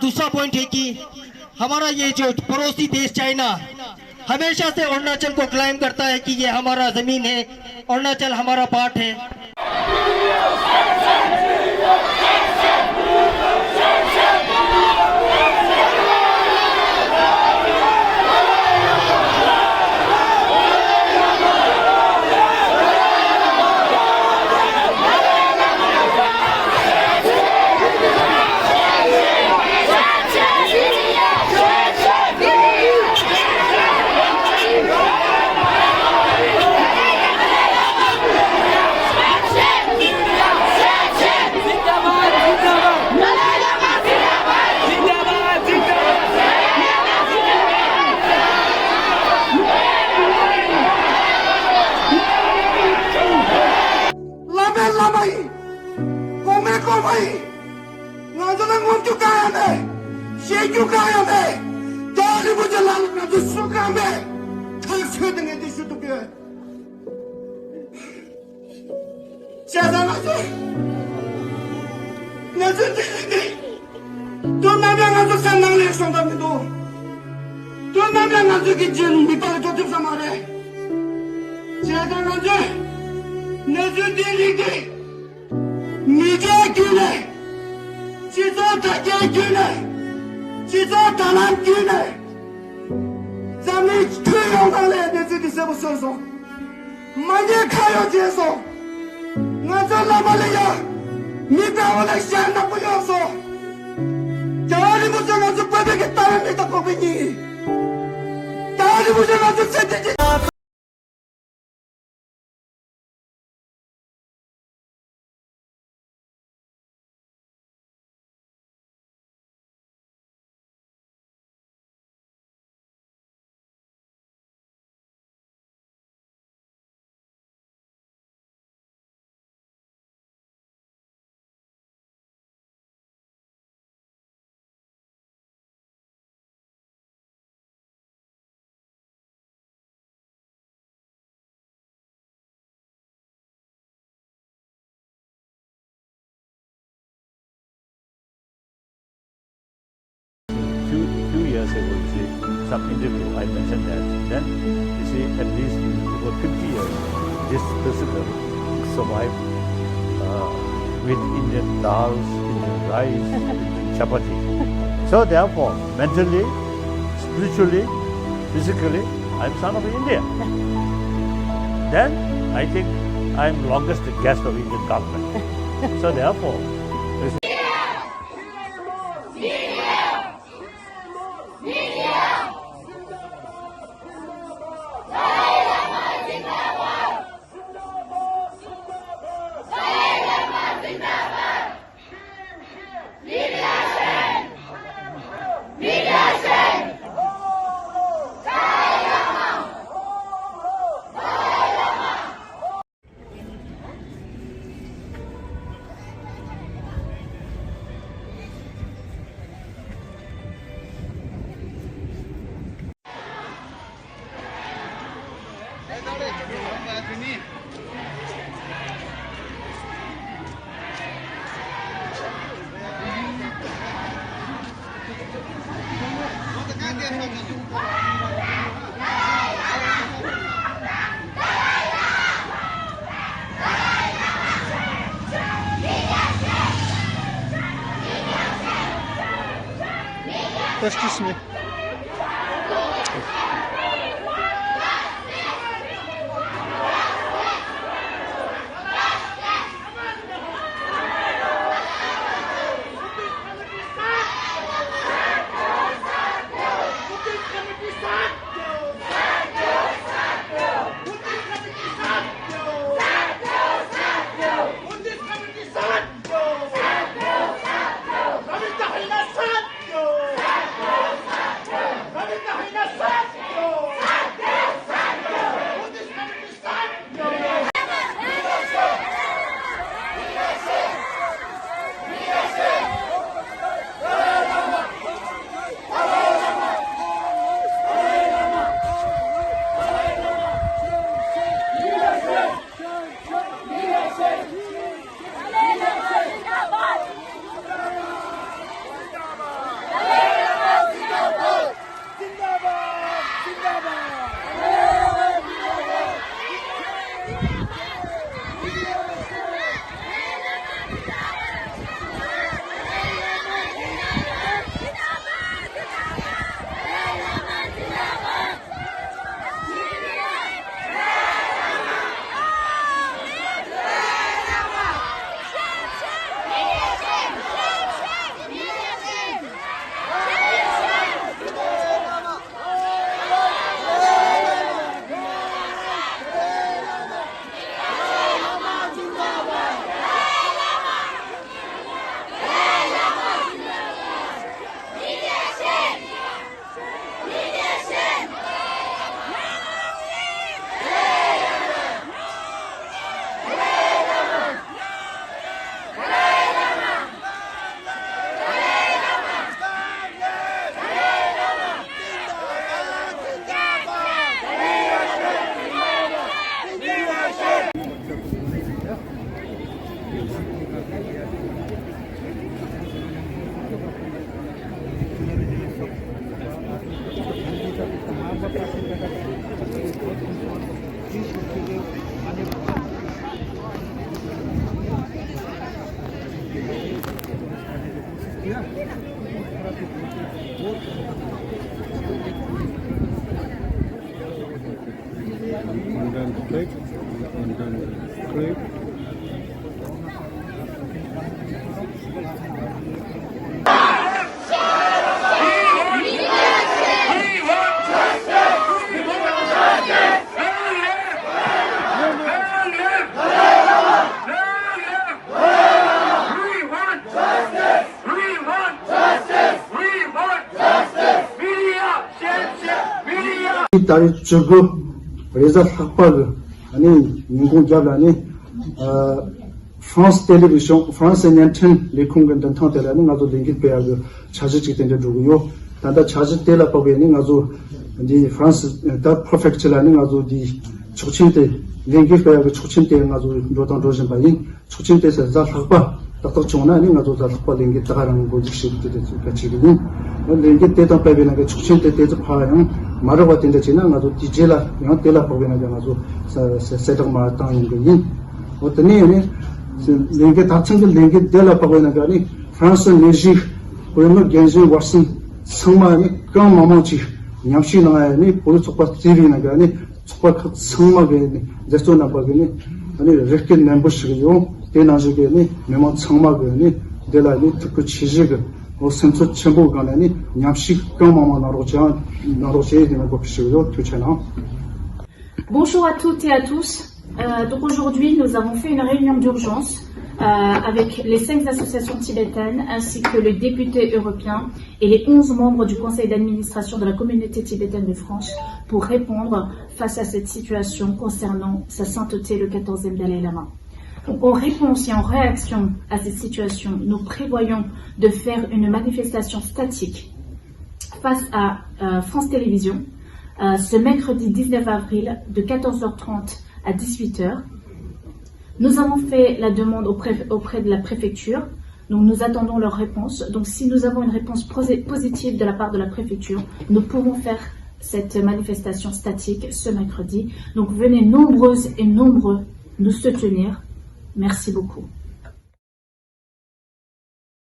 दूसरा पॉइंट है कि हमारा ये जो पड़ोसी देश चाइना हमेशा से अरुणाचल को क्लाइम करता है कि ये हमारा जमीन है, अरुणाचल हमारा पार्ट है। Few years ago, you see, some interview, I mentioned that. Then, you see, at least over 50 years, this president survived with Indian dals, Indian rice, Indian chapati. So therefore, mentally, spiritually, physically, I'm son of India. Then, I think I'm longest guest of Indian government. So therefore, Excuse me. Go! 다리 저거 그래서 학파를 아니 인공 잡라니 France Télévision, France Antenne, les congrès d'entendre 나도 링기 빼야고 자주직 된데 누구요? 단다 자주 때라 보게니 나도 이 프랑스 다 프로펙트라니 나도 이 초침때 링기 빼야고 초침때 나도 로던 로진 바이 초침때서 자 학파 딱딱 좋나니 나도 자 학파 링기 따라는 거 직시도 같이거든. 링기 때도 빼비는 게 초침때 때도 파는 말하고 된데 지나 나도 디젤라 양 때라 보게나 나도 세적 마땅한 거니. 어떠니 랭게 다층들 랭게 데라파고는 거니 프랑스 뮤직 고용을 gen진 워슨 성마니 그런 마모지 냠시 나야니 보도 속박 TV나 거니 속박 성마게니 제스토나 바게니 아니 레켄 멤버십이요 대나주게니 메모 성마게니 데라니 특히 지지가 뭐 센터 첨부 간에니 냠시 그런 마모 나로자 나로제 되는 거 필요요 투체나. Bonjour à toutes et à tous. Donc aujourd'hui, nous avons fait une réunion d'urgence avec les 5 associations tibétaines ainsi que le député européen et les 11 membres du conseil d'administration de la communauté tibétaine de France pour répondre face à cette situation concernant sa sainteté le 14e Dalai Lama. Donc en réponse et en réaction à cette situation, nous prévoyons de faire une manifestation statique face à France Télévisions ce mercredi 19 avril de 14h30 à 18h. Nous avons fait la demande auprès de la préfecture, donc nous attendons leur réponse. Donc si nous avons une réponse positive de la part de la préfecture, nous pourrons faire cette manifestation statique ce mercredi. Donc venez nombreuses et nombreux nous soutenir. Merci beaucoup.